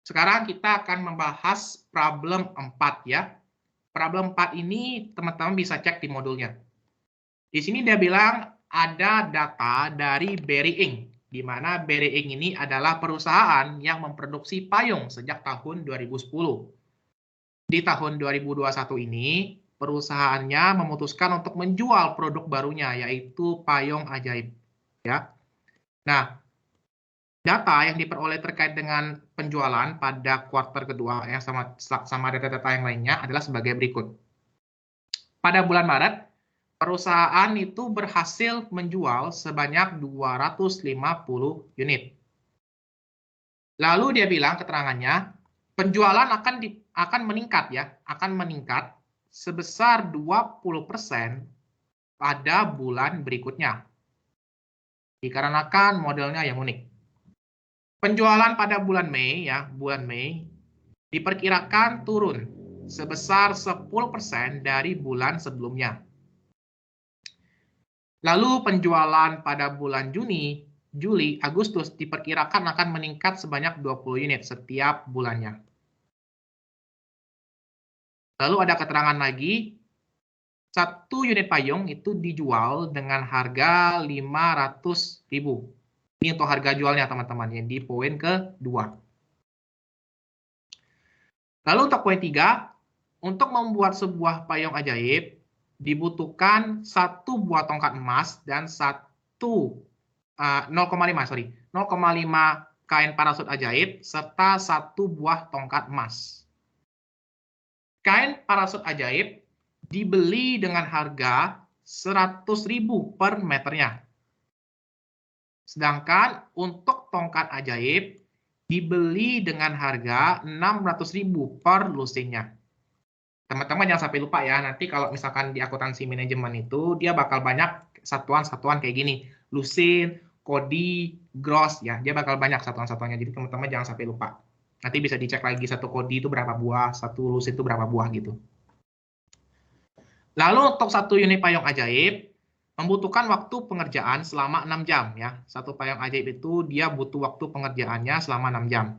Sekarang kita akan membahas problem 4 ya. Problem 4 ini teman-teman bisa cek di modulnya. Di sini dia bilang ada data dari Berry Inc. Di mana Berry Inc. ini adalah perusahaan yang memproduksi payung sejak tahun 2010. Di tahun 2021 ini, perusahaannya memutuskan untuk menjual produk barunya, yaitu payung ajaib. Ya. Nah, data yang diperoleh terkait dengan penjualan pada kuartal kedua yang sama data-data yang lainnya adalah sebagai berikut. Pada bulan Maret, perusahaan itu berhasil menjual sebanyak 250 unit. Lalu dia bilang keterangannya, penjualan akan meningkat ya, akan meningkat sebesar 20% pada bulan berikutnya. Dikarenakan modelnya yang unik. Penjualan pada bulan Mei ya, bulan Mei diperkirakan turun sebesar 10% dari bulan sebelumnya. Lalu penjualan pada bulan Juni, Juli, Agustus diperkirakan akan meningkat sebanyak 20 unit setiap bulannya. Lalu ada keterangan lagi, 1 unit payung itu dijual dengan harga 500.000. Ini untuk harga jualnya teman-teman, yang di poin kedua. Lalu untuk poin 3, untuk membuat sebuah payung ajaib, dibutuhkan 1 buah tongkat emas dan 0,5 kain parasut ajaib, serta 1 buah tongkat emas. Kain parasut ajaib dibeli dengan harga 100.000 per meternya. Sedangkan untuk tongkat ajaib dibeli dengan harga 600.000 per lusinnya. Teman-teman jangan sampai lupa ya, nanti kalau misalkan di akuntansi manajemen itu dia bakal banyak satuan-satuan kayak gini, lusin, kodi, gross ya, dia bakal banyak satuan-satuannya. Jadi teman-teman jangan sampai lupa. Nanti bisa dicek lagi satu kodi itu berapa buah, satu lusin itu berapa buah gitu. Lalu untuk 1 unit payung ajaib membutuhkan waktu pengerjaan selama 6 jam ya. 1 payung ajaib itu dia butuh waktu pengerjaannya selama 6 jam.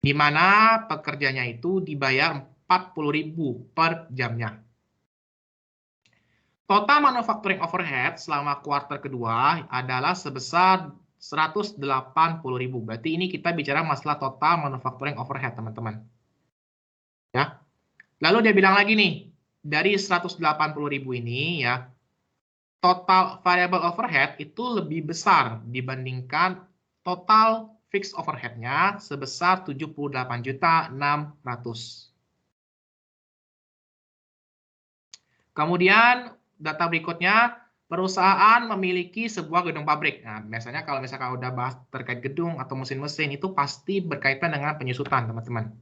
Di mana pekerjanya itu dibayar 40.000 per jamnya. Total manufacturing overhead selama kuartal kedua adalah sebesar 180.000. Berarti ini kita bicara masalah total manufacturing overhead, teman-teman. Ya. Lalu dia bilang lagi nih, dari 180.000 ini ya, total variable overhead itu lebih besar dibandingkan total fixed overhead-nya sebesar 78.600.000. Kemudian data berikutnya, perusahaan memiliki sebuah gedung pabrik. Nah, biasanya kalau misalkan udah bahas terkait gedung atau mesin-mesin itu pasti berkaitan dengan penyusutan, teman-teman.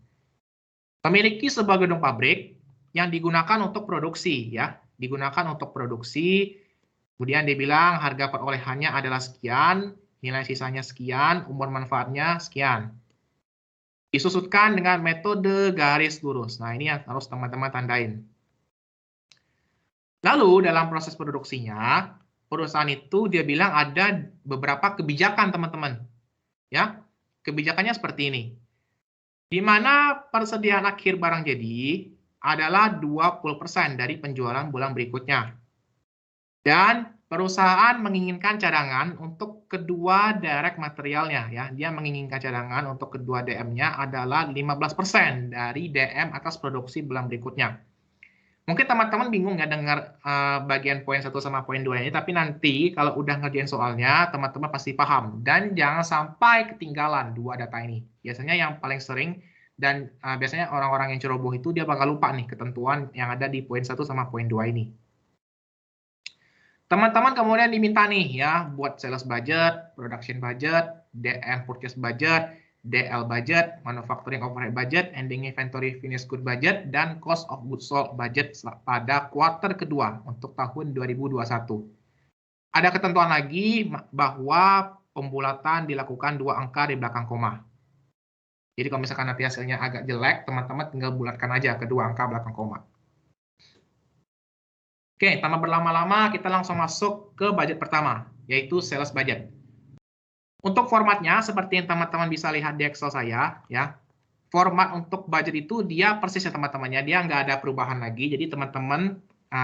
Memiliki sebuah gedung pabrik yang digunakan untuk produksi ya, digunakan untuk produksi. Kemudian dia bilang harga perolehannya adalah sekian, nilai sisanya sekian, umur manfaatnya sekian. Disusutkan dengan metode garis lurus. Nah, ini yang harus teman-teman tandain. Lalu dalam proses produksinya, perusahaan itu dia bilang ada beberapa kebijakan, teman-teman. Ya, kebijakannya seperti ini. Di mana persediaan akhir barang jadi adalah 20% dari penjualan bulan berikutnya. Dan perusahaan menginginkan cadangan untuk kedua direct materialnya ya. Dia menginginkan cadangan untuk kedua DM-nya adalah 15% dari DM atas produksi bulan berikutnya. Mungkin teman-teman bingung ya dengar bagian poin 1 sama poin 2 ini, tapi nanti kalau udah ngerjain soalnya, teman-teman pasti paham. Dan jangan sampai ketinggalan 2 data ini. Biasanya yang paling sering dan biasanya orang-orang yang ceroboh itu dia bakal lupa nih ketentuan yang ada di poin 1 sama poin 2 ini. Teman-teman kemudian diminta nih ya buat sales budget, production budget, DM purchase budget, DL budget, manufacturing overhead budget, ending inventory finished good budget, dan cost of goods sold budget pada kuartal kedua untuk tahun 2021. Ada ketentuan lagi bahwa pembulatan dilakukan 2 angka di belakang koma. Jadi kalau misalkan nanti hasilnya agak jelek, teman-teman tinggal bulatkan aja kedua angka belakang koma. Oke, tanpa berlama-lama kita langsung masuk ke budget pertama, yaitu sales budget. Untuk formatnya, seperti yang teman-teman bisa lihat di Excel saya, ya. format untuk budget itu dia persis ya teman-temannya, dia nggak ada perubahan lagi. Jadi teman-teman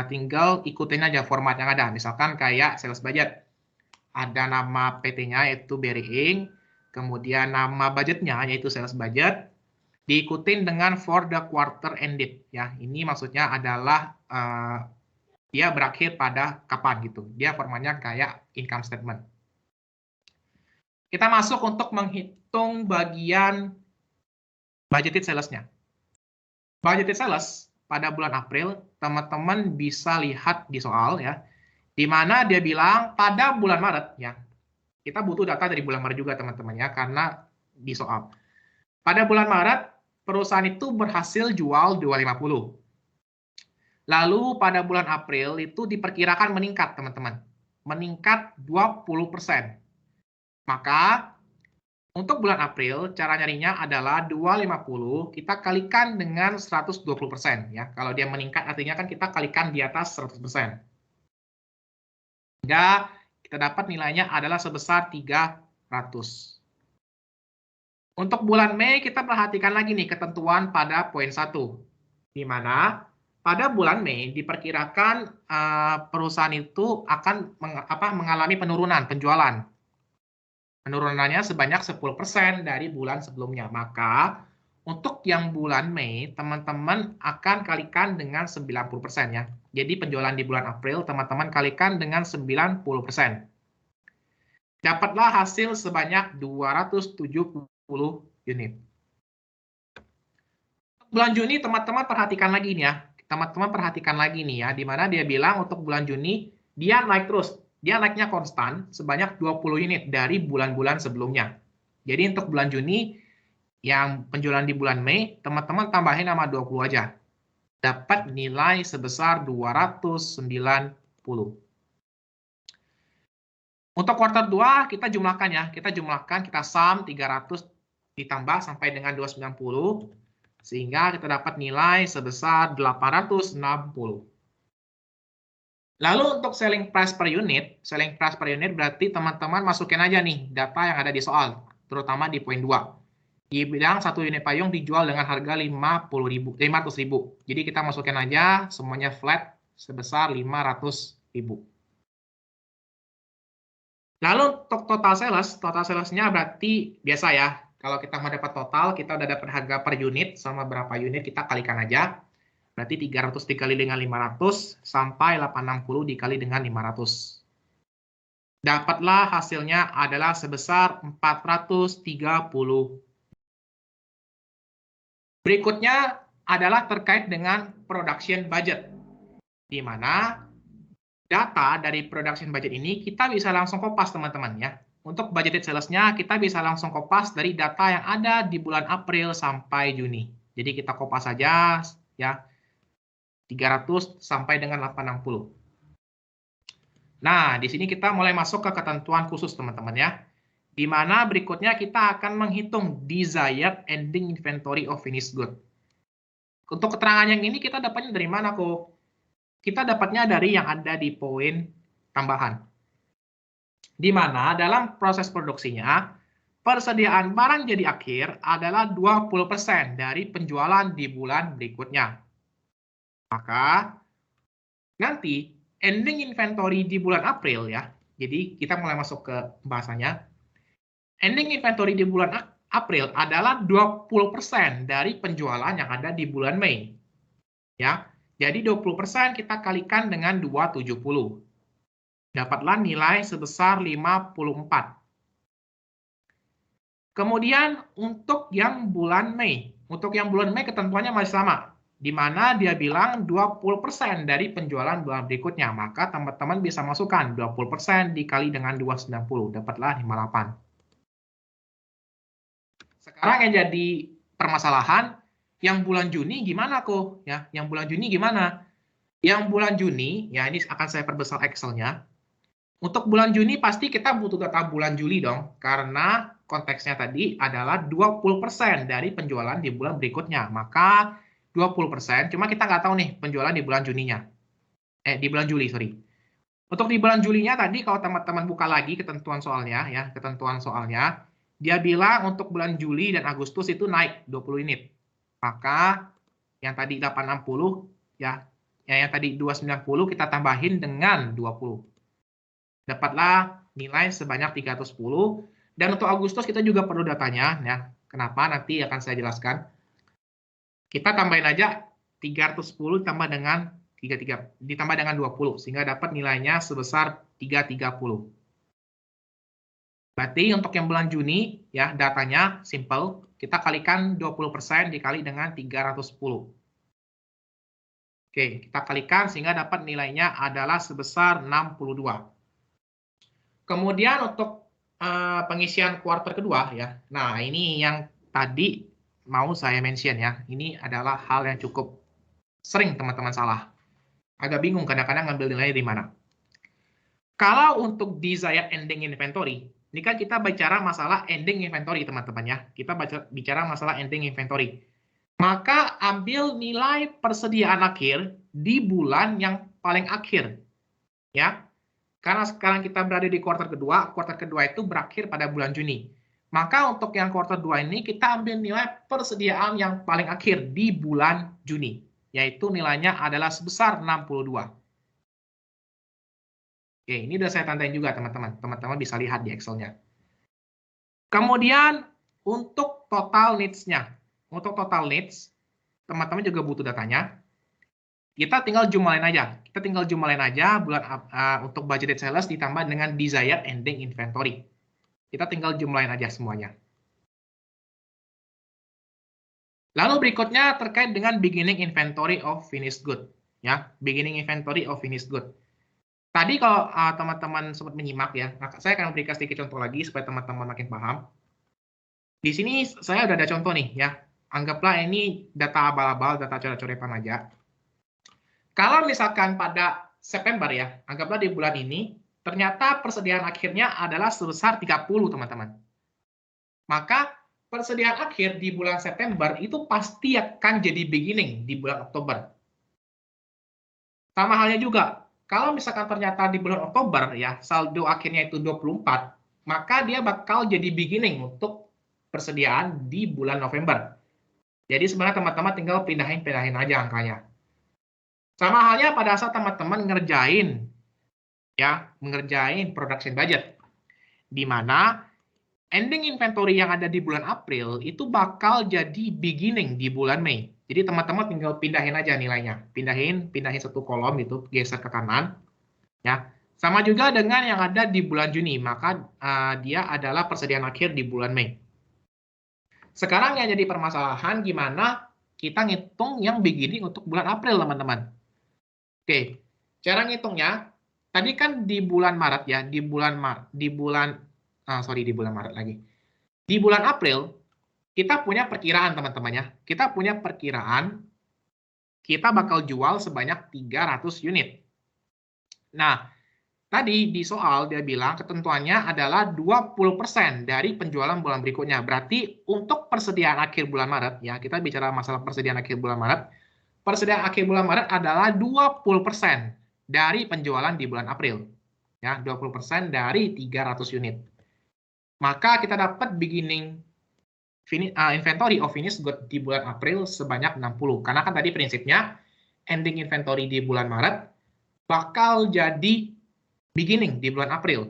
tinggal ikutin aja format yang ada. Misalkan kayak sales budget, ada nama PT-nya yaitu Berry, kemudian nama budgetnya yaitu sales budget, diikutin dengan for the quarter ended. Ya, ini maksudnya adalah dia berakhir pada kapan gitu. Dia formatnya kayak income statement. Kita masuk untuk menghitung bagian budgeted sales-nya. Budgeted sales pada bulan April, teman-teman bisa lihat di soal ya, di mana dia bilang pada bulan Maret ya. Kita butuh data dari bulan Maret juga teman-teman ya, karena di soal. Pada bulan Maret, perusahaan itu berhasil jual 250. Lalu pada bulan April itu diperkirakan meningkat teman-teman. Meningkat 20%. Maka untuk bulan April, cara nyarinya adalah 250 kita kalikan dengan 120%. Ya. Kalau dia meningkat, artinya kan kita kalikan di atas 100%. Sehingga kita dapat nilainya adalah sebesar 300. Untuk bulan Mei, kita perhatikan lagi nih ketentuan pada poin 1. Di mana pada bulan Mei diperkirakan perusahaan itu akan mengalami penurunan penjualan. Penurunannya sebanyak 10% dari bulan sebelumnya. Maka untuk yang bulan Mei, teman-teman akan kalikan dengan 90% ya. Jadi penjualan di bulan April, teman-teman kalikan dengan 90%. Dapatlah hasil sebanyak 270 unit. Bulan Juni, teman-teman perhatikan lagi nih ya. Teman-teman perhatikan lagi nih ya, di mana dia bilang untuk bulan Juni, dia naik terus. Dia naiknya konstan sebanyak 20 unit dari bulan-bulan sebelumnya. Jadi untuk bulan Juni, yang penjualan di bulan Mei, teman-teman tambahin nama 20 aja. Dapat nilai sebesar 290. Untuk kuartal 2, kita jumlahkan ya. Kita jumlahkan, kita sum 300 ditambah sampai dengan 290. Sehingga kita dapat nilai sebesar 860. Lalu untuk selling price per unit berarti teman-teman masukin aja nih data yang ada di soal, terutama di poin 2. Dibilang satu unit payung dijual dengan harga 500.000. Jadi kita masukin aja semuanya flat sebesar 500.000. Lalu untuk total sales-nya berarti biasa ya. Kalau kita mau dapat total, kita udah dapat harga per unit sama berapa unit, kita kalikan aja. Berarti 300 dikali dengan 500 sampai 860 dikali dengan 500. Dapatlah hasilnya adalah sebesar 430. Berikutnya adalah terkait dengan production budget. Di mana data dari production budget ini kita bisa langsung kopas teman-teman ya. Untuk budgeted sales-nya kita bisa langsung kopas dari data yang ada di bulan April sampai Juni. Jadi kita kopas saja ya. 300 sampai dengan 860. Nah, di sini kita mulai masuk ke ketentuan khusus teman-teman ya. Di mana berikutnya kita akan menghitung desired ending inventory of finished good. Untuk keterangan yang ini kita dapatnya dari mana kok? Kita dapatnya dari yang ada di poin tambahan. Di mana dalam proses produksinya, persediaan barang jadi akhir adalah 20% dari penjualan di bulan berikutnya. Maka nanti ending inventory di bulan April ya. Jadi kita mulai masuk ke bahasanya. Ending inventory di bulan April adalah 20% dari penjualan yang ada di bulan Mei. Ya. Jadi 20% kita kalikan dengan 270. Dapatlah nilai sebesar 54. Kemudian untuk yang bulan Mei. Untuk yang bulan Mei ketentuannya masih sama. Di mana dia bilang 20% dari penjualan bulan berikutnya. Maka teman-teman bisa masukkan 20% dikali dengan 290. Dapatlah 58. Sekarang yang jadi permasalahan, yang bulan Juni gimana kok? Ya, yang bulan Juni gimana? Yang bulan Juni, ya ini akan saya perbesar Excel-nya. Untuk bulan Juni pasti kita butuh data bulan Juli dong. Karena konteksnya tadi adalah 20% dari penjualan di bulan berikutnya. Maka 20%, cuma kita nggak tahu nih penjualan di bulan Juninya. Di bulan Juli, sorry. Untuk di bulan Julinya tadi, kalau teman-teman buka lagi ketentuan soalnya, ya, ketentuan soalnya, Dia bilang untuk bulan Juli dan Agustus itu naik 20 unit. Maka yang tadi 860 ya, yang tadi 290 kita tambahin dengan 20. Dapatlah nilai sebanyak 310. Dan untuk Agustus kita juga perlu datanya ya. Kenapa? Nanti akan saya jelaskan. Kita tambahin aja 310 ditambah dengan 20 sehingga dapat nilainya sebesar 330. Berarti untuk yang bulan Juni, ya datanya simple, kita kalikan 20% dikali dengan 310. Oke, kita kalikan sehingga dapat nilainya adalah sebesar 62. Kemudian untuk pengisian kuartal kedua, ya. Nah, ini yang tadi mau saya mention ya. Ini adalah hal yang cukup sering teman-teman salah. Agak bingung kadang-kadang ngambil nilai di mana. Kalau untuk desired ending inventory, ini kan kita bicara masalah ending inventory, teman-teman ya. Kita bicara masalah ending inventory. Maka ambil nilai persediaan akhir di bulan yang paling akhir. Ya. Karena sekarang kita berada di kuartal kedua itu berakhir pada bulan Juni. Maka untuk yang kuartal 2 ini kita ambil nilai persediaan yang paling akhir di bulan Juni. Yaitu nilainya adalah sebesar 62. Oke, ini udah saya tandain juga teman-teman. Teman-teman bisa lihat di Excel-nya. Kemudian untuk total needs-nya. Untuk total needs, teman-teman juga butuh datanya. Kita tinggal jumlahin aja. Bulan untuk budgeted sales ditambah dengan desired ending inventory. Kita tinggal jumlahin aja semuanya. Lalu berikutnya terkait dengan beginning inventory of finished good. Ya, beginning inventory of finished good. Tadi kalau teman-teman sempat menyimak ya, saya akan berikan sedikit contoh lagi supaya teman-teman makin paham. Di sini saya udah ada contoh nih ya. Anggaplah ini data abal-abal, data coret-coretan aja. Kalau misalkan pada September ya, anggaplah di bulan ini, ternyata persediaan akhirnya adalah sebesar 30 teman-teman. Maka persediaan akhir di bulan September itu pasti akan jadi beginning di bulan Oktober. Sama halnya juga, kalau misalkan ternyata di bulan Oktober ya saldo akhirnya itu 24, maka dia bakal jadi beginning untuk persediaan di bulan November. Jadi sebenarnya teman-teman tinggal pindahin aja angkanya. Sama halnya pada saat teman-teman mengerjain production budget, di mana ending inventory yang ada di bulan April itu bakal jadi beginning di bulan Mei. Jadi teman-teman tinggal pindahin aja nilainya. Pindahin satu kolom itu, geser ke kanan. Ya. Sama juga dengan yang ada di bulan Juni, maka dia adalah persediaan akhir di bulan Mei. Sekarang yang jadi permasalahan gimana kita ngitung yang beginning untuk bulan April, teman-teman. Oke, cara ngitungnya, tadi kan di bulan Maret ya, di bulan Maret lagi. Di bulan April, kita punya perkiraan teman-teman ya. Kita punya perkiraan kita bakal jual sebanyak 300 unit. Nah, tadi di soal dia bilang ketentuannya adalah 20% dari penjualan bulan berikutnya. Berarti untuk persediaan akhir bulan Maret, ya kita bicara masalah persediaan akhir bulan Maret, persediaan akhir bulan Maret adalah 20% dari penjualan di bulan April. Ya, 20% dari 300 unit. Maka kita dapat beginning inventory of finished good di bulan April sebanyak 60. Karena kan tadi prinsipnya ending inventory di bulan Maret bakal jadi beginning di bulan April.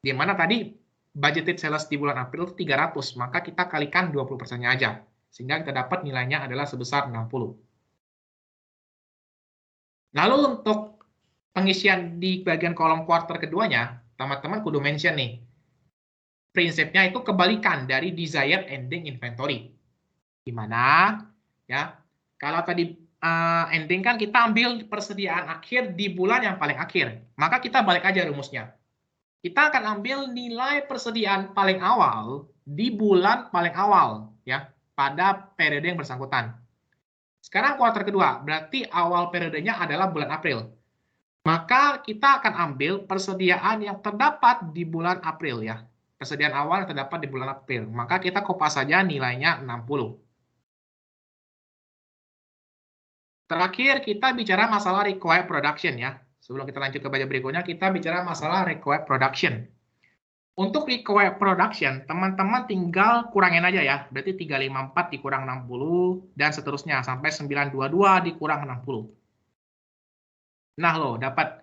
Di mana tadi budgeted sales di bulan April 300, maka kita kalikan 20%-nya aja. Sehingga kita dapat nilainya adalah sebesar 60. Lalu untuk pengisian di bagian kolom kuartal keduanya, teman-teman kudu mention nih. Prinsipnya itu kebalikan dari desired ending inventory. Gimana? Ya, kalau tadi ending kan kita ambil persediaan akhir di bulan yang paling akhir. Maka kita balik aja rumusnya. Kita akan ambil nilai persediaan paling awal di bulan paling awal ya, pada periode yang bersangkutan. Sekarang kuartal kedua, berarti awal periodenya adalah bulan April. Maka kita akan ambil persediaan yang terdapat di bulan April ya. Persediaan awal yang terdapat di bulan April. Maka kita kopas saja nilainya 60. Terakhir, kita bicara masalah required production ya. Sebelum kita lanjut ke bagian berikutnya, kita bicara masalah required production. Untuk required production, teman-teman tinggal kurangin aja ya. Berarti 354 dikurang 60, dan seterusnya. Sampai 922 dikurang 60. Nah, lo dapat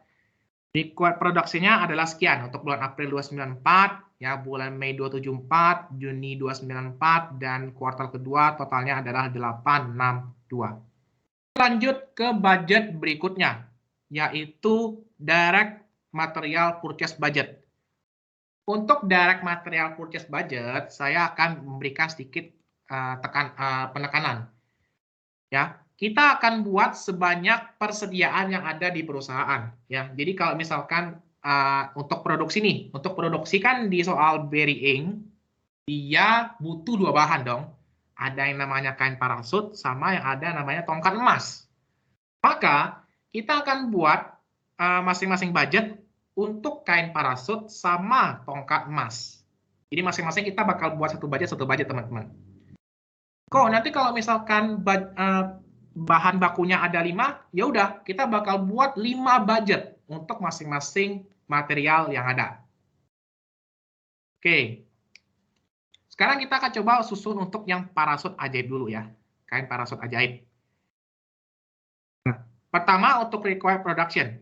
required production-nya adalah sekian. Untuk bulan April 294, ya, bulan Mei 274, Juni 294, dan kuartal kedua totalnya adalah 862. Lanjut ke budget berikutnya, yaitu direct material purchase budget. Untuk direct material purchase budget, saya akan memberikan sedikit penekanan. Ya, kita akan buat sebanyak persediaan yang ada di perusahaan. Ya, jadi kalau misalkan untuk produksi nih, untuk produksi kan di soal burying, dia butuh dua bahan dong. Ada yang namanya kain parasut, sama yang ada namanya tongkat emas. Maka kita akan buat masing-masing budget untuk kain parasut sama tongkat emas. Jadi masing-masing kita bakal buat satu budget teman-teman. Kok nanti kalau misalkan bahan bakunya ada 5, ya udah kita bakal buat 5 budget untuk masing-masing material yang ada. Oke. Sekarang kita akan coba susun untuk yang parasut ajaib dulu ya. Kain parasut ajaib. Nah, pertama untuk required production.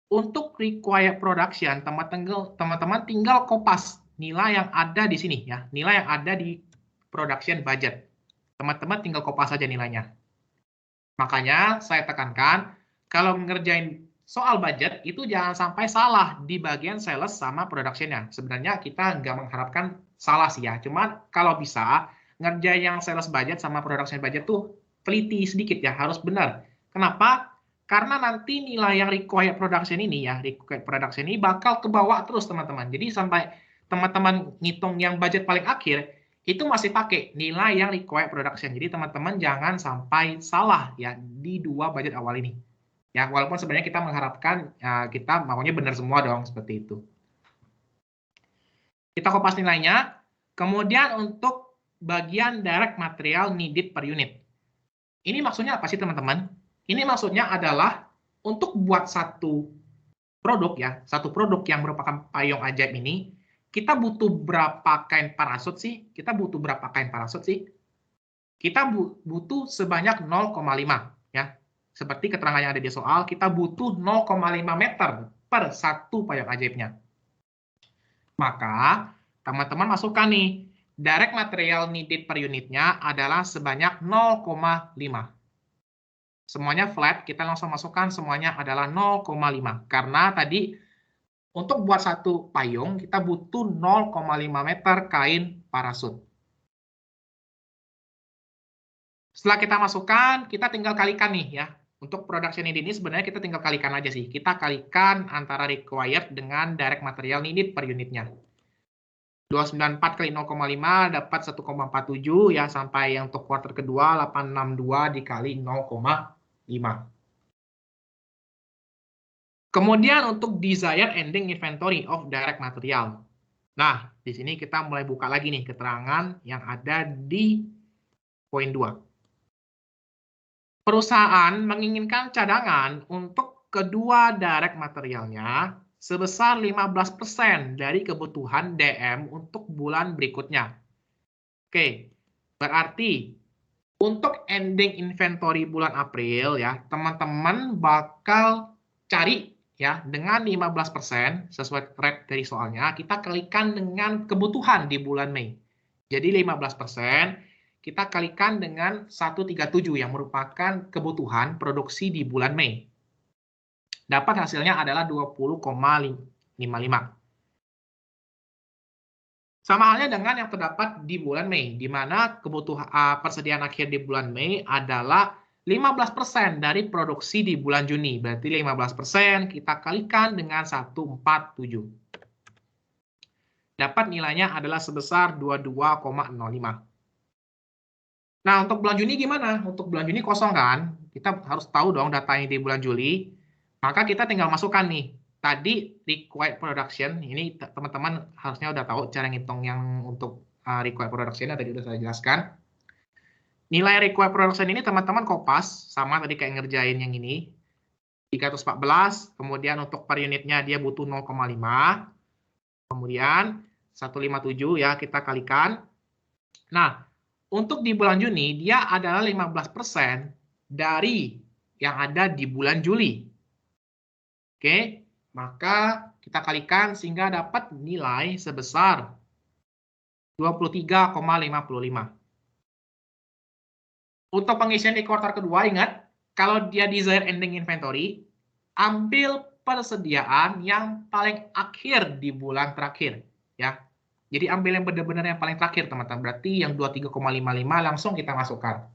Untuk required production, teman-teman tinggal kopas nilai yang ada di sini ya, nilai yang ada di production budget. Teman-teman tinggal kopas saja nilainya. Makanya saya tekankan, kalau ngerjain soal budget itu jangan sampai salah di bagian sales sama production-nya. Sebenarnya kita nggak mengharapkan salah sih ya, cuman kalau bisa ngerjain yang sales budget sama production budget tuh teliti sedikit ya, harus benar. Kenapa? Karena nanti nilai yang required production ini ya, required production ini bakal ke bawah terus teman-teman. Jadi sampai teman-teman ngitung yang budget paling akhir, itu masih pakai nilai yang required production. Jadi teman-teman jangan sampai salah ya di dua budget awal ini. Ya, walaupun sebenarnya kita mengharapkan kita maunya benar semua dong, seperti itu. Kita kopas nilainya. Kemudian untuk bagian direct material needed per unit. Ini maksudnya apa sih teman-teman? Ini maksudnya adalah untuk buat satu produk ya, satu produk yang merupakan payung ajaib ini, kita butuh berapa kain parasut sih? Kita butuh berapa kain parasut sih? Kita butuh sebanyak 0,5 ya. Seperti keterangan yang ada di soal, kita butuh 0,5 meter per satu payung ajaibnya. Maka teman-teman masukkan nih, direct material needed per unitnya adalah sebanyak 0,5. Semuanya flat, kita langsung masukkan semuanya adalah 0,5. Karena tadi untuk buat satu payung, kita butuh 0,5 meter kain parasut. Setelah kita masukkan, kita tinggal kalikan nih ya. Untuk production needed ini sebenarnya kita tinggal kalikan aja sih. Kita kalikan antara required dengan direct material needed per unitnya. 294 kali 0,5 dapat 1,47 ya, sampai yang untuk kuartal kedua 862 dikali 0,5. Kemudian untuk desired ending inventory of direct material. Nah, di sini kita mulai buka lagi nih keterangan yang ada di poin 2. Perusahaan menginginkan cadangan untuk kedua direct materialnya sebesar 15% dari kebutuhan DM untuk bulan berikutnya. Oke, berarti untuk ending inventory bulan April ya, teman-teman bakal cari ya dengan 15% sesuai rate dari soalnya, kita kalikan dengan kebutuhan di bulan Mei. Jadi 15% kita kalikan dengan 137 yang merupakan kebutuhan produksi di bulan Mei. Dapat hasilnya adalah 20,55. Sama halnya dengan yang terdapat di bulan Mei, di mana kebutuhan persediaan akhir di bulan Mei adalah 15% dari produksi di bulan Juni. Berarti 15% kita kalikan dengan 147. Dapat nilainya adalah sebesar 22,05. Nah, untuk bulan Juni gimana? Untuk bulan Juni kosong kan? Kita harus tahu dong datanya di bulan Juli. Maka kita tinggal masukkan nih. Tadi required production, ini teman-teman harusnya udah tahu cara ngitung yang untuk required production, tadi udah saya jelaskan. Nilai required production ini teman-teman kopas, sama tadi kayak ngerjain yang ini. 314, kemudian untuk per unitnya dia butuh 0,5. Kemudian 157 ya, kita kalikan. Nah, untuk di bulan Juni, dia adalah 15% dari yang ada di bulan Juli. Oke, maka kita kalikan sehingga dapat nilai sebesar 23,55. Untuk pengisian di kuartal kedua, ingat, kalau dia desired ending inventory, ambil persediaan yang paling akhir di bulan terakhir. Ya. Jadi ambil yang benar-benar yang paling terakhir, teman-teman. Berarti yang 23,55 langsung kita masukkan.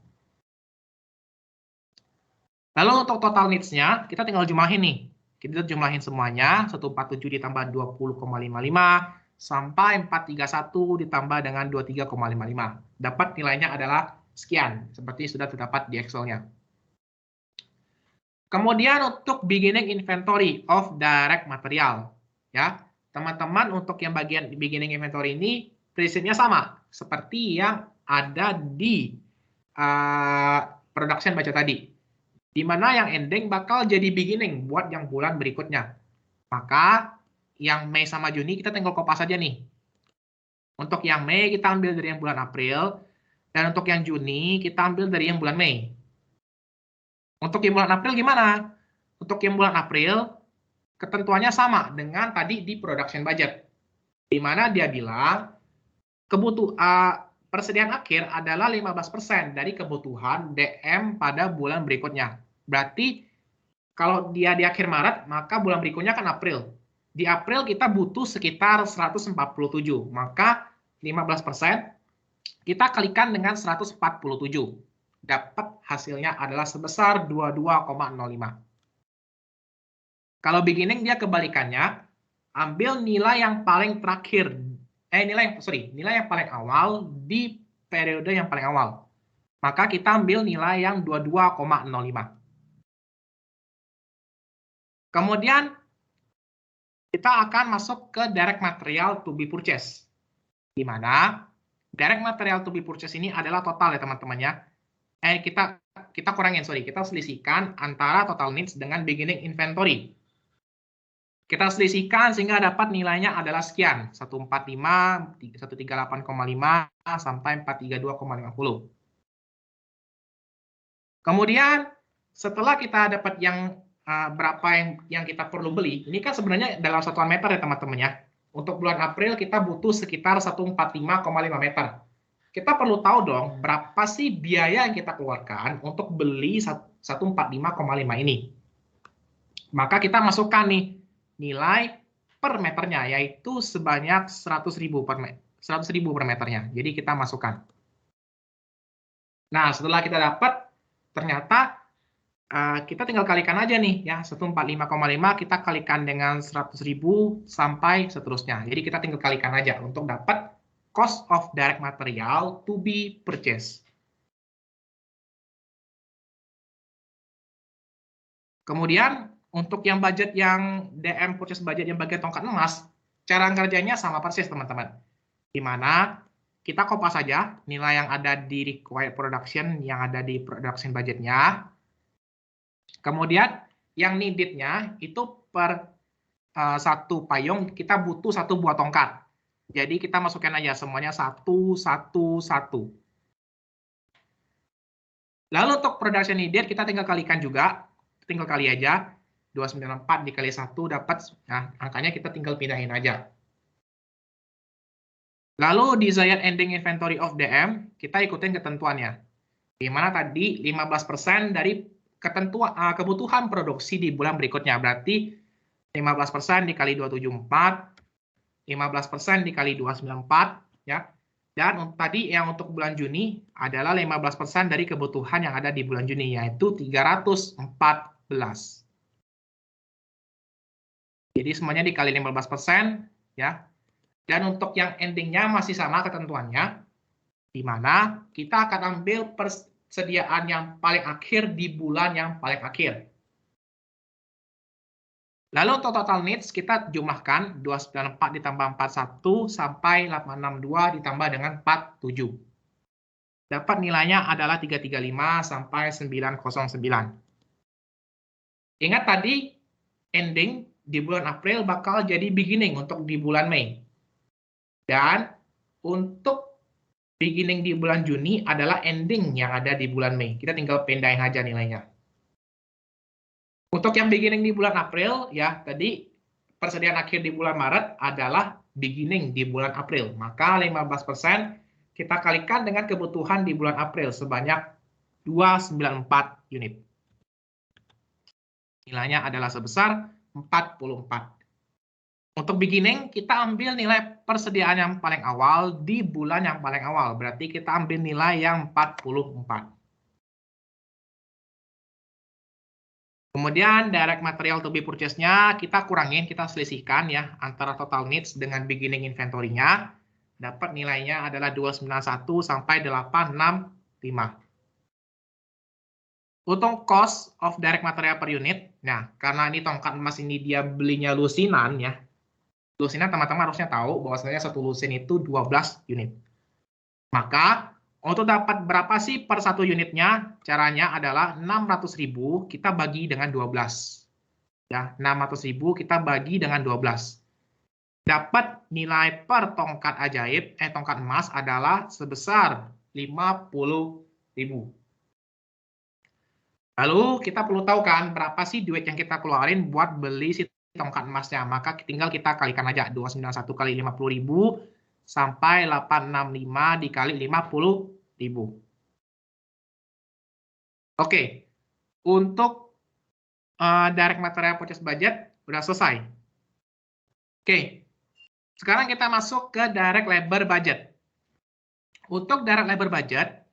Lalu untuk total needs-nya, kita tinggal jumlahin nih. Kita jumlahin semuanya, 147 ditambah 20,55, sampai 431 ditambah dengan 23,55. Dapat nilainya adalah sekian, seperti sudah terdapat di Excel-nya. Kemudian untuk beginning inventory of direct material. Ya, teman-teman untuk yang bagian beginning inventory ini, prinsipnya sama, seperti yang ada di production budget tadi. Di mana yang ending bakal jadi beginning buat yang bulan berikutnya. Maka yang Mei sama Juni kita tinggal kopas aja nih. Untuk yang Mei kita ambil dari yang bulan April, dan untuk yang Juni kita ambil dari yang bulan Mei. Untuk yang bulan April gimana? Untuk yang bulan April, ketentuannya sama dengan tadi di production budget. Di mana dia bilang, persediaan akhir adalah 15% dari kebutuhan DM pada bulan berikutnya. Berarti kalau dia di akhir Maret, maka bulan berikutnya kan April. Di April kita butuh sekitar 147. Maka 15% kita kalikan dengan 147. Dapat hasilnya adalah sebesar 22,05. Kalau beginning dia kebalikannya, ambil nilai yang paling terakhir. Nilai yang paling awal di periode yang paling awal. Maka kita ambil nilai yang 22,05. Kemudian kita akan masuk ke direct material to be purchased. Di mana direct material to be purchased ini adalah total ya teman-teman ya. Kita kurangin, kita selisihkan antara total needs dengan beginning inventory. Kita selisihkan sehingga dapat nilainya adalah sekian, 145, 138,5 sampai 432,50. Kemudian setelah kita dapat yang berapa yang kita perlu beli, ini kan sebenarnya dalam satuan meter ya teman-teman ya. Untuk bulan April kita butuh sekitar 145,5 meter. Kita perlu tahu dong berapa sih biaya yang kita keluarkan untuk beli 145,5 ini. Maka kita masukkan nih nilai per meternya, yaitu sebanyak 100.000 per meternya. Jadi kita masukkan. Nah, setelah kita dapat, ternyata kita tinggal kalikan aja nih, ya 145,5 kita kalikan dengan 100.000 sampai seterusnya. Jadi kita tinggal kalikan aja untuk dapat cost of direct material to be purchased. Kemudian untuk yang budget yang DM purchase budget yang bagian tongkat emas, cara kerjanya sama persis teman-teman. Di mana kita kopas saja nilai yang ada di required production yang ada di production budgetnya. Kemudian yang needed-nya itu per satu payung kita butuh satu buah tongkat. Jadi kita masukkan aja semuanya 1, 1, 1. Lalu untuk production needed kita tinggal kalikan juga. Tinggal kali aja. 294 dikali 1 dapat, nah angkanya kita tinggal pindahin aja. Lalu desired ending inventory of DM, kita ikutin ketentuannya. Di mana tadi 15% dari kebutuhan produksi di bulan berikutnya. Berarti 15% dikali 274, 15% dikali 294, ya. Dan tadi yang untuk bulan Juni adalah 15% dari kebutuhan yang ada di bulan Juni, yaitu 314. Jadi semuanya dikali 15%, ya. Dan untuk yang endingnya masih sama ketentuannya, di mana kita akan ambil persediaan yang paling akhir di bulan yang paling akhir. Lalu untuk total needs kita jumlahkan 294 ditambah 41 sampai 862 ditambah dengan 47. Dapat nilainya adalah 335 sampai 909. Ingat tadi ending di bulan April bakal jadi beginning untuk di bulan Mei. Dan untuk beginning di bulan Juni adalah ending yang ada di bulan Mei. Kita tinggal pindahin aja nilainya. Untuk yang beginning di bulan April, ya tadi persediaan akhir di bulan Maret adalah beginning di bulan April. Maka 15% kita kalikan dengan kebutuhan di bulan April sebanyak 294 unit. Nilainya adalah sebesar 44. Untuk beginning, kita ambil nilai persediaan yang paling awal di bulan yang paling awal. Berarti kita ambil nilai yang 44. Kemudian direct material to be purchase-nya kita kurangin, kita selisihkan ya antara total needs dengan beginning inventory-nya. Dapat nilainya adalah 291 sampai 865. Untuk cost of direct material per unit, nah karena ini tongkat emas ini dia belinya lusinan ya. Lusinan teman-teman harusnya tahu bahwasanya satu lusin itu 12 unit. Maka untuk dapat berapa sih per satu unitnya? Caranya adalah 600.000 kita bagi dengan 12. Ya, 600.000 kita bagi dengan 12. Dapat nilai per tongkat ajaib, tongkat emas adalah sebesar 50.000. Lalu kita perlu tahu kan berapa sih duit yang kita keluarin buat beli si tongkat emasnya. Maka tinggal kita kalikan aja 291 kali 50.000 sampai 865 dikali 50.000. Oke, untuk direct material purchase budget udah selesai. Oke, sekarang kita masuk ke direct labor budget. Untuk direct labor budget,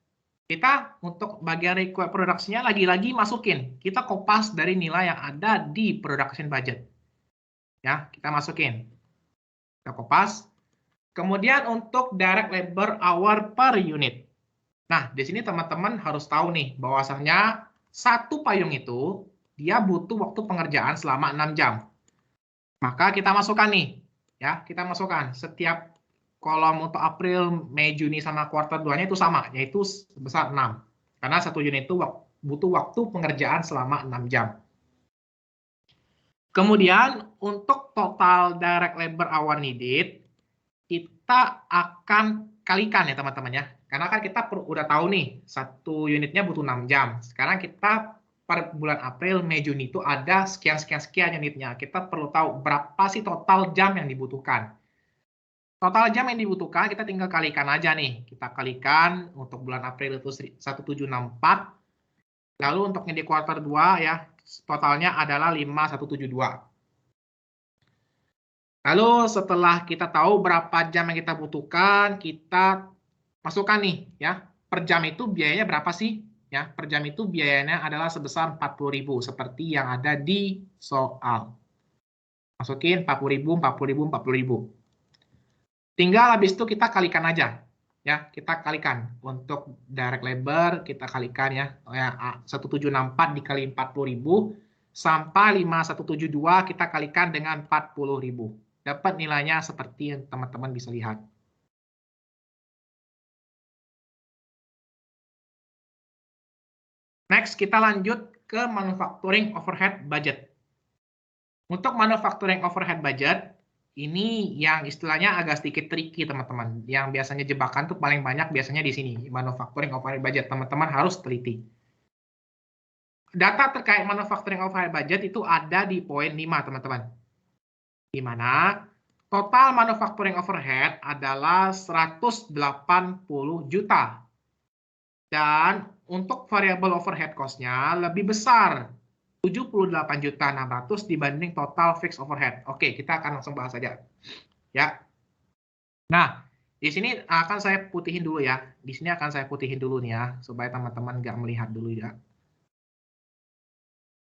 kita untuk bagian required production-nya lagi-lagi masukin. Kita kopas dari nilai yang ada di production budget. Ya, kita masukin. Kita kopas. Kemudian untuk direct labor hour per unit. Nah, di sini teman-teman harus tahu nih, bahwasanya satu payung itu, dia butuh waktu pengerjaan selama 6 jam. Maka kita masukkan nih, ya, kita masukkan. Setiap kolom untuk April, Mei, Juni, sama kuartal 2-nya itu sama, yaitu sebesar 6. Karena satu unit itu butuh waktu pengerjaan selama 6 jam. Kemudian, untuk total direct labor hour needed, kita akan kalikan ya teman-teman ya. Karena kan kita udah tahu nih, satu unitnya butuh 6 jam. Sekarang kita per bulan April, Mei, Juni itu ada sekian unitnya. Kita perlu tahu berapa sih total jam yang dibutuhkan. Total jam yang dibutuhkan kita tinggal kalikan aja nih. Kita kalikan untuk bulan April itu 1764. Lalu untuk yang di kuartal 2 ya, totalnya adalah 5172. Lalu setelah kita tahu berapa jam yang kita butuhkan, kita masukkan nih ya. Per jam itu biayanya berapa sih? Ya, per jam itu biayanya adalah sebesar 40.000 seperti yang ada di soal. Masukin 40.000, 40.000, 40.000. Tinggal habis itu kita kalikan aja. Ya, kita kalikan. Untuk direct labor kita kalikan ya. 1764 dikali 40.000 sampai 5172 kita kalikan dengan 40.000. Dapat nilainya seperti yang teman-teman bisa lihat. Next, kita lanjut ke manufacturing overhead budget. Untuk manufacturing overhead budget, ini yang istilahnya agak sedikit tricky, teman-teman. Yang biasanya jebakan tuh paling banyak biasanya di sini, manufacturing overhead budget. Teman-teman harus teliti. Data terkait manufacturing overhead budget itu ada di poin 5, teman-teman. Di mana total manufacturing overhead adalah 180 juta. Dan untuk variable overhead cost-nya lebih besar, 78.600.000 dibanding total fixed overhead. Oke, kita akan langsung bahas saja. Ya. Nah, di sini akan saya putihin dulu ya. Di sini akan saya putihin dulu nih ya, supaya teman-teman nggak melihat dulu ya.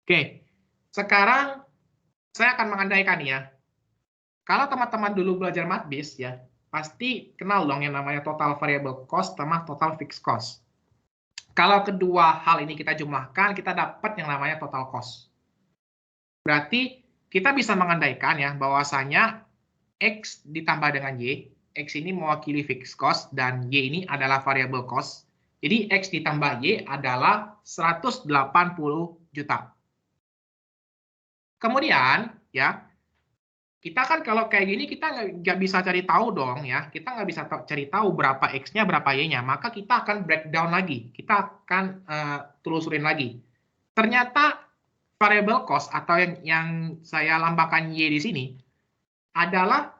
Oke, sekarang saya akan mengandaikan ya. Kalau teman-teman dulu belajar matbis ya, pasti kenal dong yang namanya total variable cost sama total fixed cost. Kalau kedua hal ini kita jumlahkan, kita dapat yang namanya total cost. Berarti kita bisa mengandaikan ya bahwasanya X ditambah dengan Y. X ini mewakili fixed cost dan Y ini adalah variable cost. Jadi X ditambah Y adalah 180 juta. Kemudian ya, Kita kan kalau kayak gini kita nggak bisa cari tahu dong ya. Kita nggak bisa cari tahu berapa X-nya, berapa Y-nya. Maka kita akan breakdown lagi. Kita akan telusurin lagi. Ternyata variable cost atau yang saya lambangkan Y di sini adalah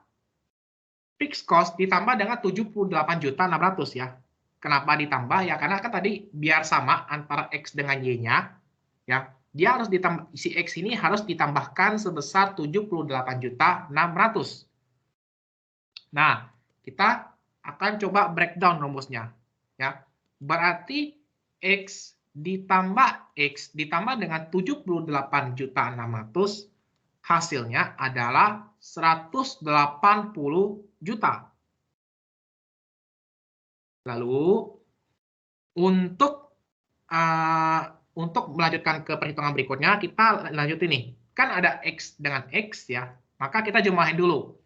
fixed cost ditambah dengan 78.600 ya. Kenapa ditambah? Ya karena kan tadi biar sama antara X dengan Y-nya, ya dia harus ditambah, si X ini harus ditambahkan sebesar 78.600. Nah, kita akan coba breakdown rumusnya. Ya, berarti X ditambah dengan 78.600, hasilnya adalah 180 juta. Lalu untuk melanjutkan ke perhitungan berikutnya, kita lanjut ini. Kan ada X dengan X ya, maka kita jumlahin dulu.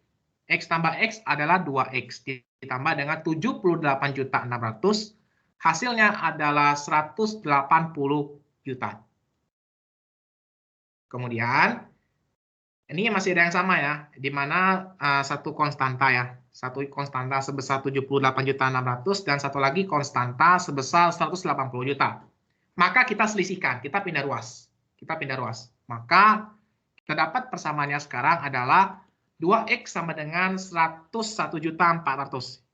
X tambah X adalah 2X, ditambah dengan 78.600, hasilnya adalah 180 juta. Kemudian, ini masih ada yang sama ya, di mana satu konstanta ya. Satu konstanta sebesar 78.600 dan satu lagi konstanta sebesar 180 juta. Maka kita selisihkan, kita pindah ruas. Maka kita dapat persamaannya sekarang adalah 2X sama dengan 101.400.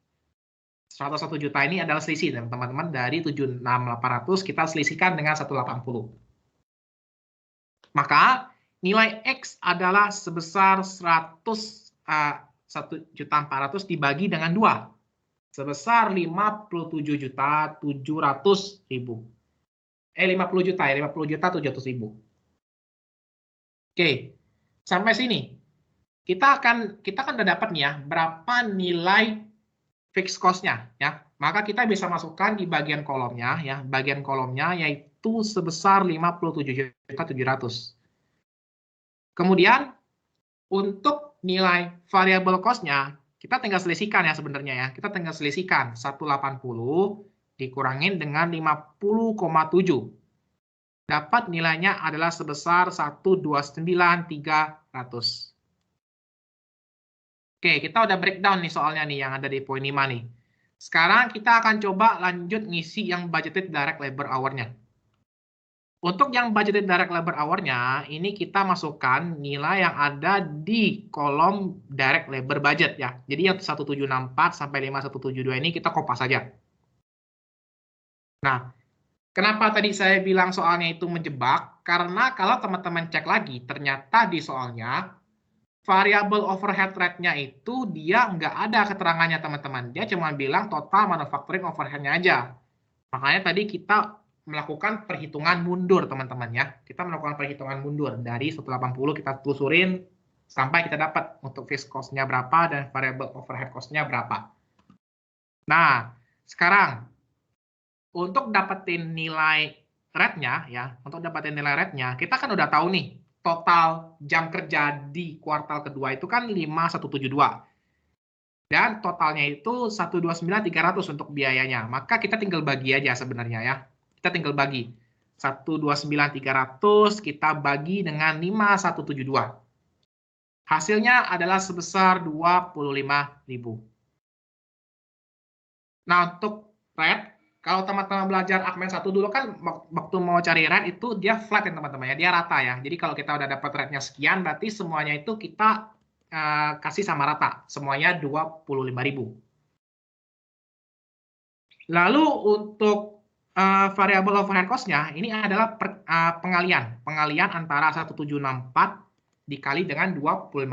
101 juta ini adalah selisih, teman-teman. Dari 76.800 kita selisihkan dengan 180. Maka nilai X adalah sebesar 101.400 dibagi dengan 2. Sebesar 57.700.000. 50 juta ya, 50.700.000. Oke, sampai sini. Kita kan udah dapat nih ya, berapa nilai fixed cost-nya ya. Maka kita bisa masukkan di bagian kolomnya ya. Bagian kolomnya yaitu sebesar 57.700. Kemudian untuk nilai variable cost-nya kita tinggal selisihkan ya sebenarnya ya. Kita tinggal selisihkan 180 dikurangin dengan 50,7. Dapat nilainya adalah sebesar 129.300. Oke, kita udah breakdown nih soalnya nih yang ada di poin 5 nih. Sekarang kita akan coba lanjut ngisi yang budgeted direct labor hour-nya. Untuk yang budgeted direct labor hour-nya, ini kita masukkan nilai yang ada di kolom direct labor budget ya. Jadi yang 1764 sampai 5172 ini kita kopas saja. Nah, kenapa tadi saya bilang soalnya itu menjebak? Karena kalau teman-teman cek lagi, ternyata di soalnya variable overhead rate-nya itu dia nggak ada keterangannya teman-teman. Dia cuma bilang total manufacturing overhead-nya aja. Makanya tadi kita melakukan perhitungan mundur teman-teman ya. Kita melakukan perhitungan mundur dari 180 kita telusurin sampai kita dapat untuk fixed cost-nya berapa dan variable overhead cost-nya berapa. Nah, sekarang untuk dapetin nilai rate-nya ya, kita kan udah tahu nih total jam kerja di kuartal kedua itu kan 5172. Dan totalnya itu 129.300 untuk biayanya. Maka kita tinggal bagi aja sebenarnya ya. Kita tinggal bagi. 129.300 kita bagi dengan 5172. Hasilnya adalah sebesar 25.000. Nah, untuk rate, kalau teman-teman belajar Akmen 1 dulu kan waktu mau cari rate itu dia flat ya teman-teman ya, dia rata ya. Jadi kalau kita udah dapat rate-nya sekian, berarti semuanya itu kita kasih sama rata. Semuanya 25.000. Lalu untuk variable overhead cost-nya, ini adalah pengalian. Pengalian antara 1764 dikali dengan 25.000.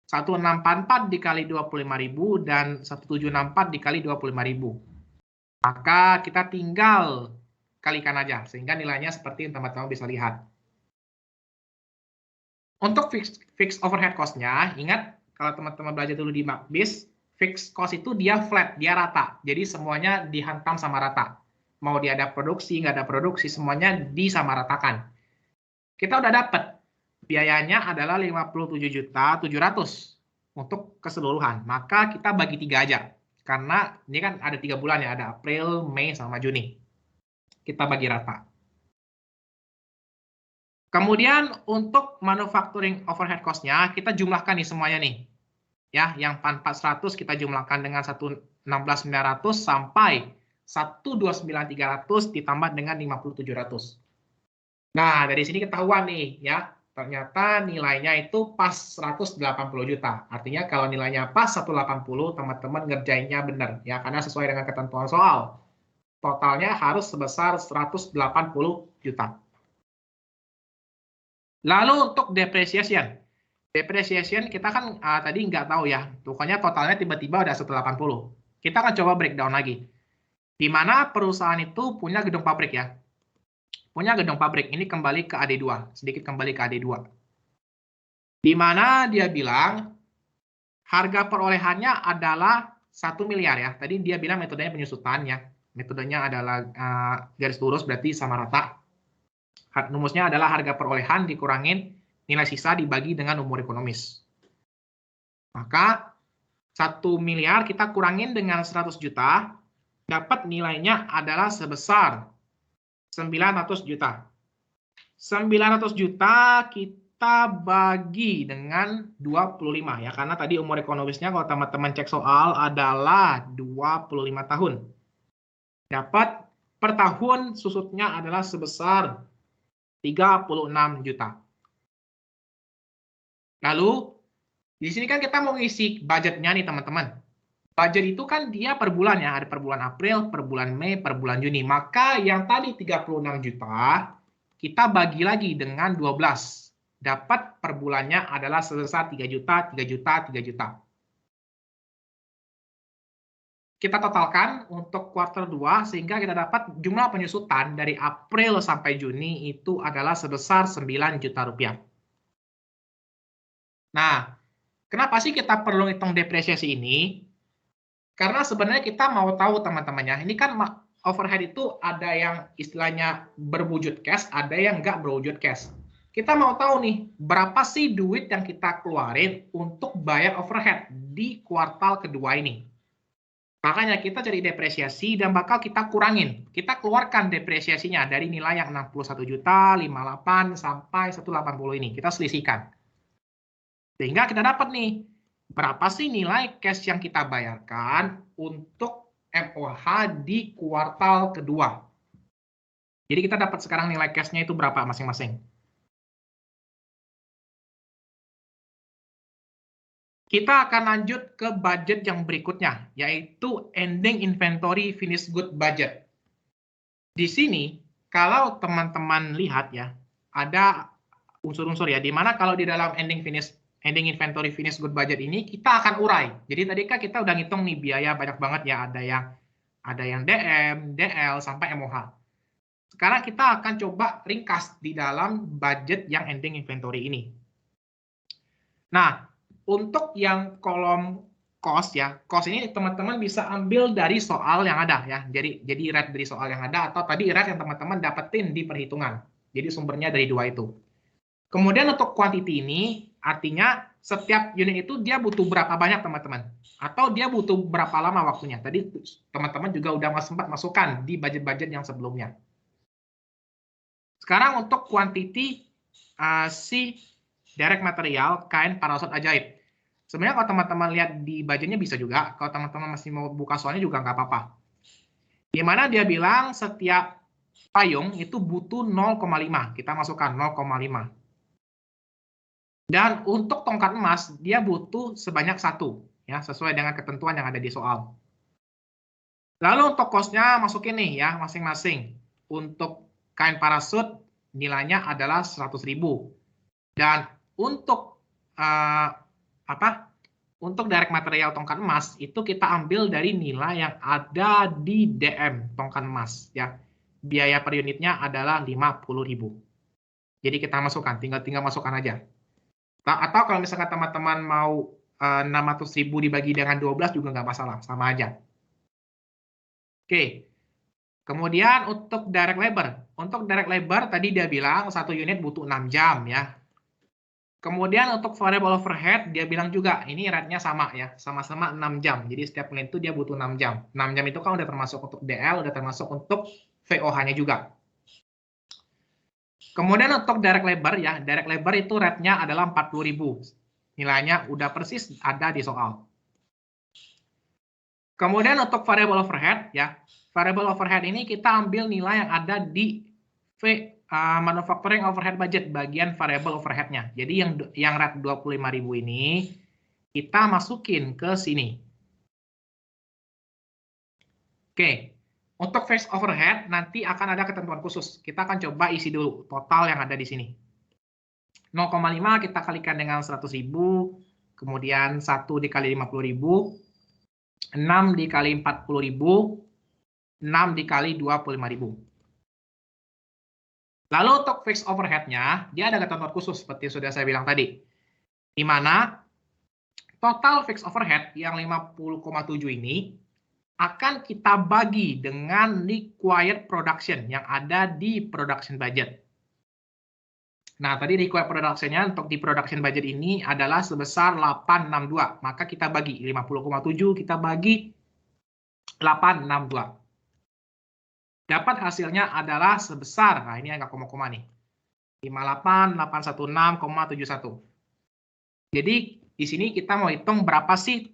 1644 dikali 25.000 dan 1764 dikali 25.000. Maka kita tinggal kalikan aja, sehingga nilainya seperti yang teman-teman bisa lihat. Untuk fixed overhead cost-nya, ingat kalau teman-teman belajar dulu di MACBIS, fixed cost itu dia flat, dia rata. Jadi semuanya dihantam sama rata. Mau dia ada produksi, nggak ada produksi, semuanya disamaratakan. Kita udah dapat biayanya adalah 57.700 untuk keseluruhan. Maka kita bagi 3 aja. Karena ini kan ada 3 bulan ya, ada April, Mei, sama Juni. Kita bagi rata. Kemudian untuk manufacturing overhead cost-nya, kita jumlahkan nih semuanya nih. Ya, yang 400 kita jumlahkan dengan 116.900 sampai 129.300 ditambah dengan 50.700. Nah, dari sini ketahuan nih ya, ternyata nilainya itu pas 180 juta. Artinya kalau nilainya pas 180, teman-teman ngerjainnya benar ya, karena sesuai dengan ketentuan soal. Totalnya harus sebesar 180 juta. Lalu untuk depreciation. Depreciation kita kan tadi nggak tahu ya, pokoknya totalnya tiba-tiba udah 180. Kita akan coba breakdown lagi. Di mana perusahaan itu punya gedung pabrik ya. Punya gedung pabrik, ini kembali ke AD2, sedikit kembali ke AD2. Di mana dia bilang harga perolehannya adalah 1 miliar ya. Tadi dia bilang metodenya penyusutan ya. Metodenya adalah garis lurus berarti sama rata. Rumusnya adalah harga perolehan dikurangin nilai sisa dibagi dengan umur ekonomis. Maka 1 miliar kita kurangin dengan 100 juta, dapat nilainya adalah sebesar 900 juta. 900 juta kita bagi dengan 25 ya, karena tadi umur ekonomisnya kalau teman-teman cek soal adalah 25 tahun. Dapat per tahun susutnya adalah sebesar 36 juta. Lalu di sini kan kita mau ngisi budgetnya nih teman-teman. Budget itu kan dia per bulan ya, ada per bulan April, per bulan Mei, per bulan Juni. Maka yang tadi 36 juta, kita bagi lagi dengan 12. Dapat per bulannya adalah sebesar 3 juta, 3 juta, 3 juta. Kita totalkan untuk kuartal 2, sehingga kita dapat jumlah penyusutan dari April sampai Juni itu adalah sebesar 9 juta rupiah. Nah, kenapa sih kita perlu hitung depresiasi ini? Karena sebenarnya kita mau tahu teman-temannya, ini kan overhead itu ada yang istilahnya berwujud cash, ada yang nggak berwujud cash. Kita mau tahu nih, berapa sih duit yang kita keluarin untuk bayar overhead di kuartal kedua ini. Makanya kita cari depresiasi dan bakal kita kurangin. Kita keluarkan depresiasinya dari nilai yang 61 juta, 58 sampai 180 ini. Kita selisihkan. Sehingga kita dapat nih, berapa sih nilai cash yang kita bayarkan untuk MOH di kuartal kedua. Jadi kita dapat sekarang nilai cash-nya itu berapa masing-masing. Kita akan lanjut ke budget yang berikutnya, yaitu ending inventory finished good budget. Di sini, kalau teman-teman lihat ya, ada unsur-unsur ya, di mana kalau di dalam ending inventory finished good budget ini, kita akan urai. Jadi tadi kan kita udah ngitung nih biaya banyak banget ya, ada yang DM, DL, sampai MOH. Sekarang kita akan coba ringkas di dalam budget yang ending inventory ini. Nah, untuk yang kolom cost ya, cost ini teman-teman bisa ambil dari soal yang ada ya. Jadi read dari soal yang ada atau tadi read yang teman-teman dapetin di perhitungan. Jadi sumbernya dari dua itu. Kemudian untuk quantity ini artinya setiap unit itu dia butuh berapa banyak teman-teman, atau dia butuh berapa lama waktunya. Tadi teman-teman juga udah sempat masukkan di budget-budget yang sebelumnya. Sekarang untuk quantity si direct material kain parasut ajaib. Sebenarnya kalau teman-teman lihat di budgetnya bisa juga. Kalau teman-teman masih mau buka soalnya juga nggak apa-apa. Di mana dia bilang setiap payung itu butuh 0,5. Kita masukkan 0,5. Dan untuk tongkat emas, dia butuh sebanyak 1. Ya, sesuai dengan ketentuan yang ada di soal. Lalu untuk cost-nya masukin nih ya, masing-masing. Untuk kain parasut, nilainya adalah 100.000. Dan untuk untuk direct material tongkat emas itu kita ambil dari nilai yang ada di DM tongkat emas ya. Biaya per unitnya adalah 50.000. Jadi kita masukkan, tinggal masukkan aja. Atau kalau misalkan teman-teman mau 600.000 dibagi dengan 12 juga nggak masalah, sama aja. Oke. Kemudian untuk direct labor. Untuk direct labor tadi dia bilang satu unit butuh 6 jam ya. Kemudian untuk variable overhead, dia bilang juga, ini rate-nya sama ya, sama-sama 6 jam. Jadi setiap unit itu dia butuh 6 jam. 6 jam itu kan udah termasuk untuk DL, udah termasuk untuk VOH-nya juga. Kemudian untuk direct labor ya, direct labor itu rate-nya adalah 40.000. Nilainya udah persis ada di soal. Kemudian untuk variable overhead ya, variable overhead ini kita ambil nilai yang ada di manufacturing overhead budget bagian variable overhead-nya. Jadi yang rate 25.000 ini kita masukin ke sini. Oke. Untuk fixed overhead nanti akan ada ketentuan khusus. Kita akan coba isi dulu total yang ada di sini. 0,5 kita kalikan dengan 100.000, kemudian 1 dikali 50.000, 6 dikali 40.000, 6 dikali 25.000. Lalu untuk fixed overhead-nya, dia ada ketentuan khusus seperti sudah saya bilang tadi. Di mana total fixed overhead yang 50,7 ini akan kita bagi dengan required production yang ada di production budget. Nah, tadi required production-nya untuk di production budget ini adalah sebesar 862. Maka kita bagi 50,7 kita bagi 862. Dapat hasilnya adalah sebesar, nah ini agak koma-koma nih, 58.816,71. Jadi di sini kita mau hitung berapa sih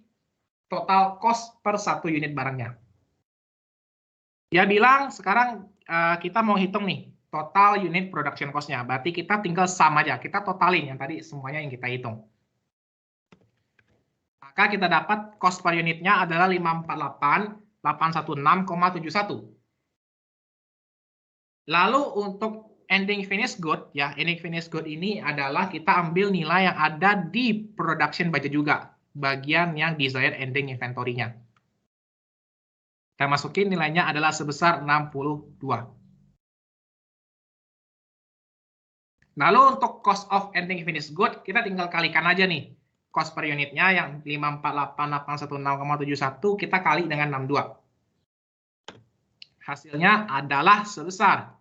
total cost per satu unit barangnya. Dia bilang sekarang kita mau hitung nih total unit production cost-nya. Berarti kita tinggal sum aja, kita totalin yang tadi semuanya yang kita hitung. Maka kita dapat cost per unitnya adalah 548.816,71. Lalu untuk ending finished good, ya ending finished good ini adalah kita ambil nilai yang ada di production budget juga, bagian yang desired ending inventory-nya. Kita masukin nilainya adalah sebesar 62. Lalu untuk cost of ending finished good, kita tinggal kalikan aja nih. Cost per unitnya yang 548.816,71 kita kali dengan 62. Hasilnya adalah sebesar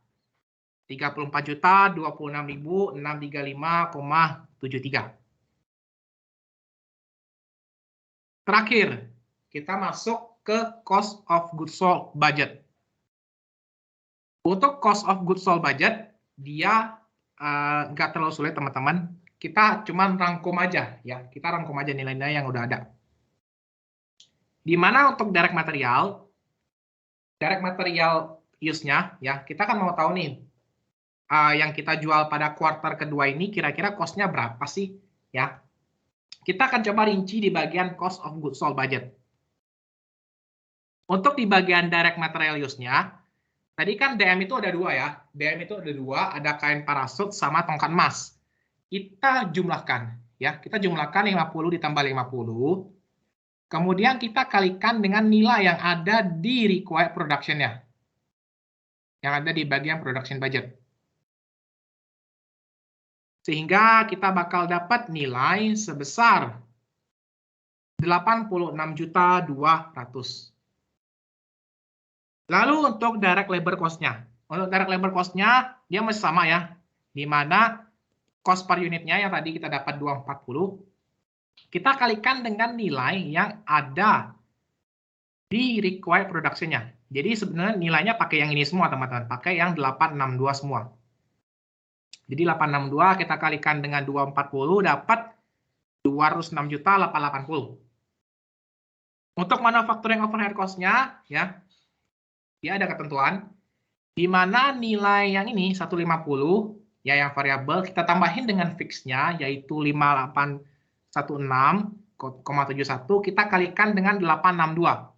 34.026.635,73. Terakhir, kita masuk ke cost of goods sold budget. Untuk cost of goods sold budget, dia nggak terlalu sulit teman-teman. Kita cuma rangkum aja ya. Kita rangkum aja nilai-nilai yang udah ada. Di mana untuk direct material use-nya ya, kita kan mau tahu nih yang kita jual pada kuartal kedua ini kira-kira cost-nya berapa sih ya. Kita akan coba rinci di bagian cost of goods sold budget. Untuk di bagian direct material use-nya, tadi kan DM itu ada dua ya. DM itu ada dua, ada kain parasut sama tongkat emas. Kita jumlahkan ya, kita jumlahkan 50 ditambah 50. Kemudian kita kalikan dengan nilai yang ada di required production-nya. Yang ada di bagian production budget. Sehingga kita bakal dapat nilai sebesar 86.200.000. Lalu untuk direct labor cost-nya. Untuk direct labor cost-nya, dia masih sama ya. Di mana cost per unitnya yang tadi kita dapat 240, kita kalikan dengan nilai yang ada di required production-nya. Jadi sebenarnya nilainya pakai yang ini semua, teman-teman. Pakai yang 862 semua. Jadi 862 kita kalikan dengan 240 dapat 206.880. Untuk manufacturing overhead cost-nya ya, dia ada ketentuan di mana nilai yang ini 150 ya yang variabel kita tambahin dengan fix-nya yaitu 5816,71 kita kalikan dengan 862.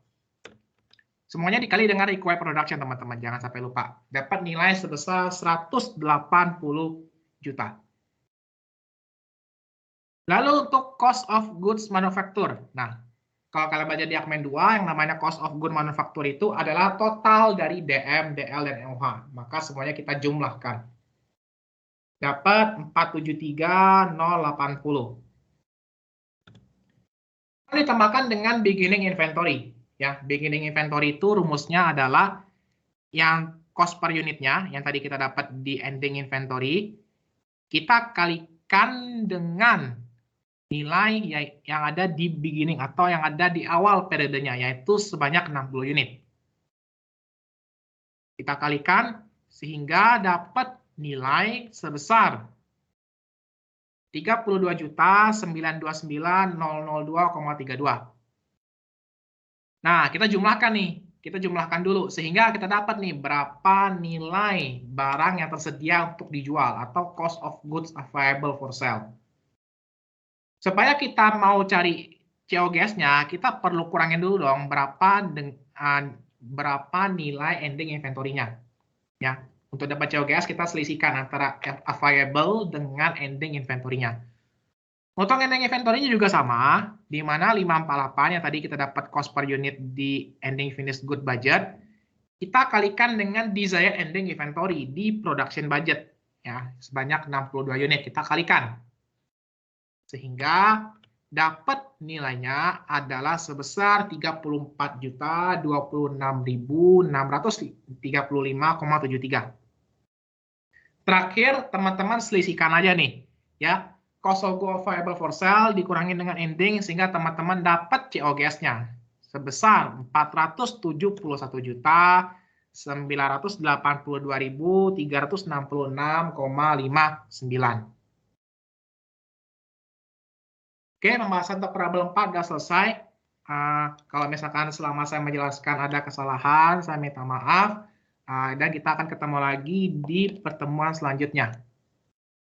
Semuanya dikali dengan required production, teman-teman. Jangan sampai lupa. Dapat nilai sebesar 180 juta. Lalu untuk cost of goods manufacture. Nah, kalau kalian baca di Akmen 2, yang namanya cost of goods manufacture itu adalah total dari DM, DL, dan MOH. Maka semuanya kita jumlahkan. Dapat 473.080. Ditambahkan dengan beginning inventory. Ya, beginning inventory itu rumusnya adalah yang cost per unitnya, yang tadi kita dapat di ending inventory, kita kalikan dengan nilai yang ada di beginning atau yang ada di awal periodenya, yaitu sebanyak 60 unit. Kita kalikan sehingga dapat nilai sebesar 32.929.002,32. Nah, kita jumlahkan nih. Kita jumlahkan dulu sehingga kita dapat nih berapa nilai barang yang tersedia untuk dijual atau cost of goods available for sale. Supaya kita mau cari COGS-nya, kita perlu kurangin dulu dong berapa nilai ending inventory-nya. Ya, untuk dapat COGS kita selisihkan antara available dengan ending inventory-nya. Untuk ending inventory-nya juga sama, di mana 548 yang tadi kita dapat cost per unit di ending finished good budget, kita kalikan dengan desired ending inventory di production budget, ya, sebanyak 62 unit, kita kalikan. Sehingga dapat nilainya adalah sebesar 34.026.635,73. Terakhir, teman-teman selisihkan aja nih, ya. Cost of goods available for sale dikurangin dengan ending sehingga teman-teman dapat COGS-nya sebesar 471.982.366,59. Oke, pembahasan untuk problem 4 sudah selesai. Kalau misalkan selama saya menjelaskan ada kesalahan, saya minta maaf. Dan kita akan ketemu lagi di pertemuan selanjutnya.